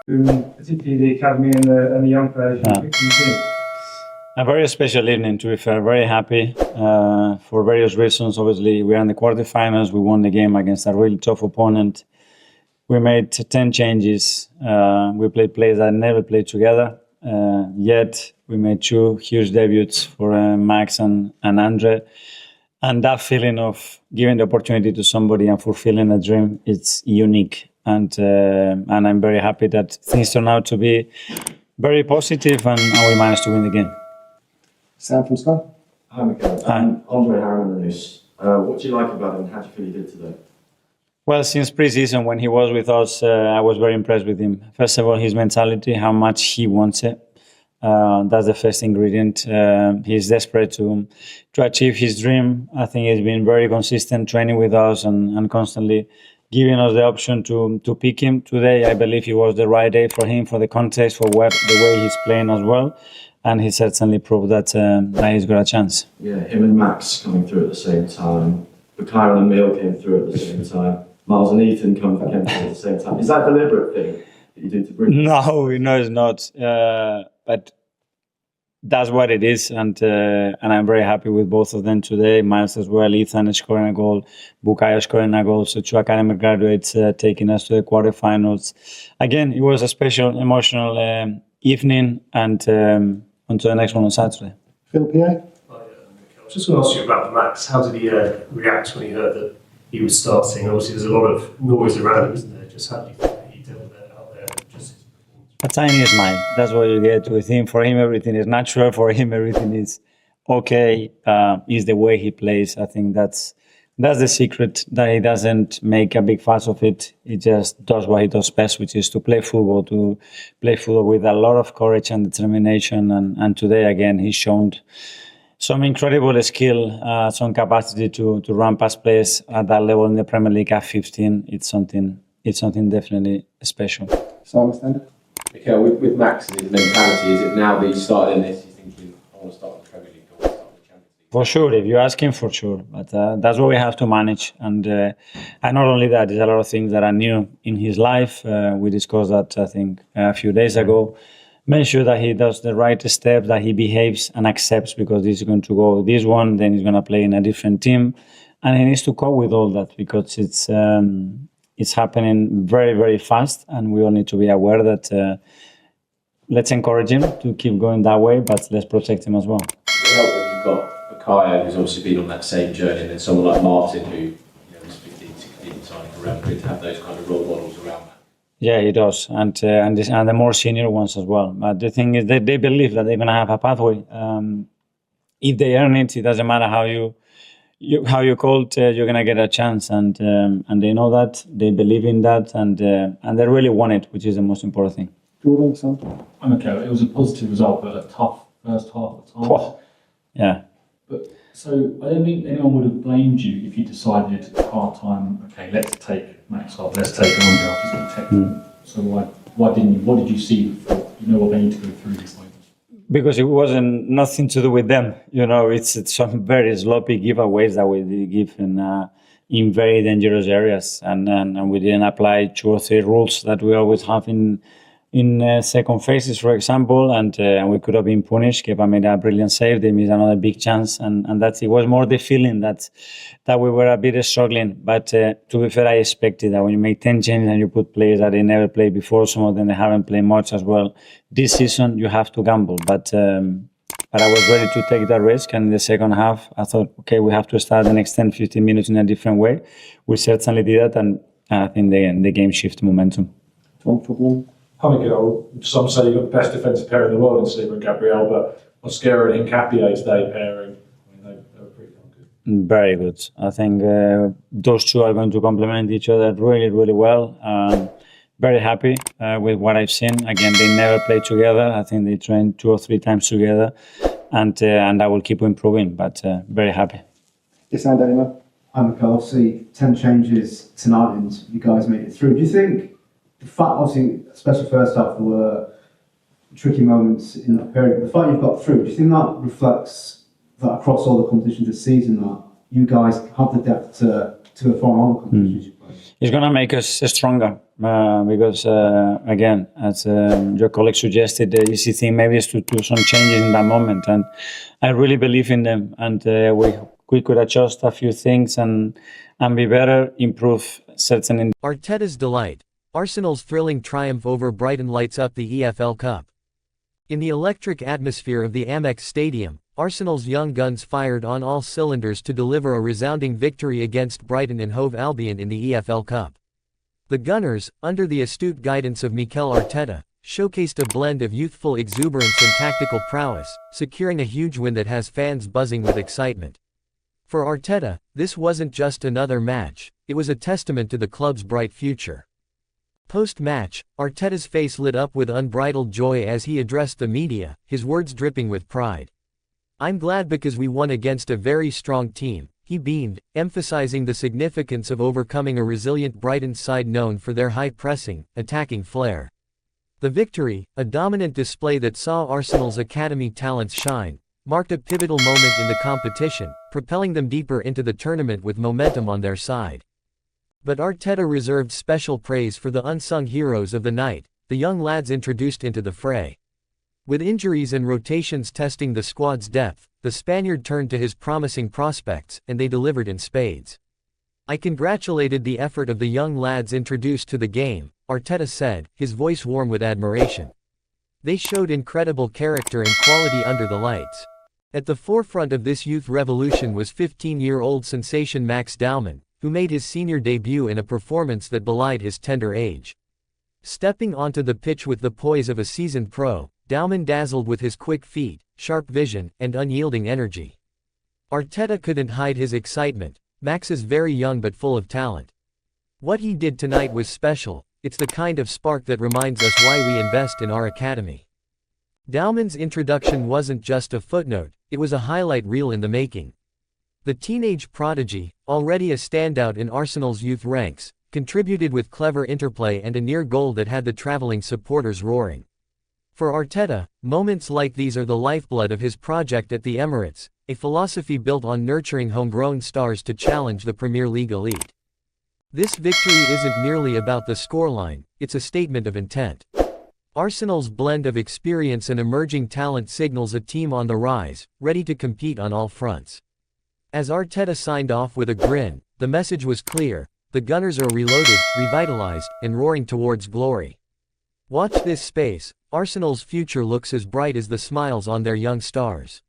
Particularly the academy and the young players you picked in the team. A very special evening, to be fair. Very happy for various reasons. Obviously, we are in the quarterfinals. We won the game against a really tough opponent. We made 10 changes. We played players that never played together. Yet we made 2 huge debuts for Max and Andre. And that feeling of giving the opportunity to somebody and fulfilling a dream, it's unique. And I'm very happy that things turn out to be very positive and we managed to win the game. Sam from Sky. Hi, Michael. Andre Harriman-News. What do you like about him and how do you feel he did today? Well, since pre-season, when he was with us, I was very impressed with him. First of all, his mentality, how much he wants it. That's the first ingredient. He's desperate to achieve his dream. I think he's been very consistent training with us and constantly giving us the option to pick him. Today, I believe it was the right day for him, for the context, for the way he's playing as well. And he certainly proved that he's got a chance. Yeah, him and Max coming through at the same time. Bukayo and Emil came through at the same time. Miles and Ethan came through at the same time. Is that a deliberate thing that you do to bring? No, it's not. But that's what it is, and I'm very happy with both of them today. Miles as well, Ethan scoring a goal, Bukayo scoring a goal. So 2 academy graduates taking us to the quarterfinals. Again, it was a special, emotional evening, and on to the next one on Saturday. Phil PA. I was just going to ask you about the Max. How did he react when he heard that he was starting? Obviously, there's a lot of noise around him, isn't there? Just how do you think that he dealt with it out there? Just a tiny smile. That's what you get with him. For him, everything is natural. For him, everything is okay. Is the way he plays. I think that's the secret, that he doesn't make a big fuss of it. He just does what he does best, which is to play football with a lot of courage and determination. And today, again, he's shown some incredible skill, some capacity to run past players at that level in the Premier League at 15. It's something definitely special. Simon Standard. Mikel, with Max and his mentality, is it now that he's started in this, he's thinking, I want to start with the Premier League, I want to start with the Champions League? For sure, if you ask him, for sure. But that's what we have to manage. And not only that, there's a lot of things that are new in his life. We discussed that, I think, a few days ago. Make sure that he does the right steps, that he behaves and accepts, because he's going to go this one, then he's going to play in a different team. And he needs to cope with all that, because it's happening very, very fast. And we all need to be aware that let's encourage him to keep going that way, but let's protect him as well. You've got Bukayo, who's obviously been on that same journey, and then someone like Martin, who was 15, 16, signing for Real Madrid, to have those kind of role models around that. Yeah, he does, and the more senior ones as well. But the thing is, they believe that they're going to have a pathway. If they earn it, it doesn't matter how you called, you're going to get a chance, and they know that, they believe in that, and they really want it, which is the most important thing. Jordan, Sam. Okay, it was a positive result, but a tough first half at times. Yeah. But so I don't think anyone would have blamed you if you decided at half time, okay, let's take Max off, let's take Andre off, just protect him. So why didn't you? What did you see before you know what they need to go through this way? Because it wasn't nothing to do with them. It's some very sloppy giveaways that we did give in very dangerous areas, and we didn't apply 2 or 3 rules that we always have in second phases, for example, and we could have been punished. Kepa made a brilliant save. They missed another big chance, and that's it. Was more the feeling that we were a bit struggling. But to be fair, I expected that when you make 10 changes and you put players that they never played before, some of them they haven't played much as well. This season, you have to gamble. But I was ready to take that risk, and in the second half, I thought, okay, we have to start the next 10, 15 minutes in a different way. We certainly did that, and I think the game shifted momentum. Hi Miguel, some say you've got the best defensive pair in the world in Saliba and Gabriel, but Mosquera and Hincapié today pairing, they were pretty good. Very good. I think those two are going to complement each other really, really well. Very happy with what I've seen. Again, they never played together. I think they trained 2 or 3 times together, and I will keep improving, but very happy. Yes, and Daniel. I'm Mikel. Obviously, 10 changes tonight and you guys made it through. Do you think the fact, obviously, especially first half, there were tricky moments in that period, but the fact you've got through, do you think that reflects that across all the competitions this season, that you guys have the depth to perform all the competitions you play? it's going to make us stronger because, again, as your colleague suggested, the easy thing maybe is to do some changes in that moment. And I really believe in them. And we could adjust a few things and be better, improve certain. Arteta's delight. Arsenal's thrilling triumph over Brighton lights up the EFL Cup. In the electric atmosphere of the Amex Stadium, Arsenal's young guns fired on all cylinders to deliver a resounding victory against Brighton and Hove Albion in the EFL Cup. The Gunners, under the astute guidance of Mikel Arteta, showcased a blend of youthful exuberance and tactical prowess, securing a huge win that has fans buzzing with excitement. For Arteta, this wasn't just another match, it was a testament to the club's bright future. Post-match, Arteta's face lit up with unbridled joy as he addressed the media, his words dripping with pride. "I'm glad because we won against a very strong team," he beamed, emphasizing the significance of overcoming a resilient Brighton side known for their high-pressing, attacking flair. The victory, a dominant display that saw Arsenal's academy talents shine, marked a pivotal moment in the competition, propelling them deeper into the tournament with momentum on their side. But Arteta reserved special praise for the unsung heroes of the night, the young lads introduced into the fray. With injuries and rotations testing the squad's depth, the Spaniard turned to his promising prospects, and they delivered in spades. "I congratulated the effort of the young lads introduced to the game," Arteta said, his voice warm with admiration. "They showed incredible character and quality under the lights." At the forefront of this youth revolution was 15-year-old sensation Max Daumann, who made his senior debut in a performance that belied his tender age. Stepping onto the pitch with the poise of a seasoned pro, Daumann dazzled with his quick feet, sharp vision, and unyielding energy. Arteta couldn't hide his excitement. Max is very young but full of talent. "What he did tonight was special, it's the kind of spark that reminds us why we invest in our academy." Daumann's introduction wasn't just a footnote, it was a highlight reel in the making. The teenage prodigy, already a standout in Arsenal's youth ranks, contributed with clever interplay and a near goal that had the travelling supporters roaring. For Arteta, moments like these are the lifeblood of his project at the Emirates, a philosophy built on nurturing homegrown stars to challenge the Premier League elite. This victory isn't merely about the scoreline, it's a statement of intent. Arsenal's blend of experience and emerging talent signals a team on the rise, ready to compete on all fronts. As Arteta signed off with a grin, the message was clear: the Gunners are reloaded, revitalized, and roaring towards glory. Watch this space, Arsenal's future looks as bright as the smiles on their young stars.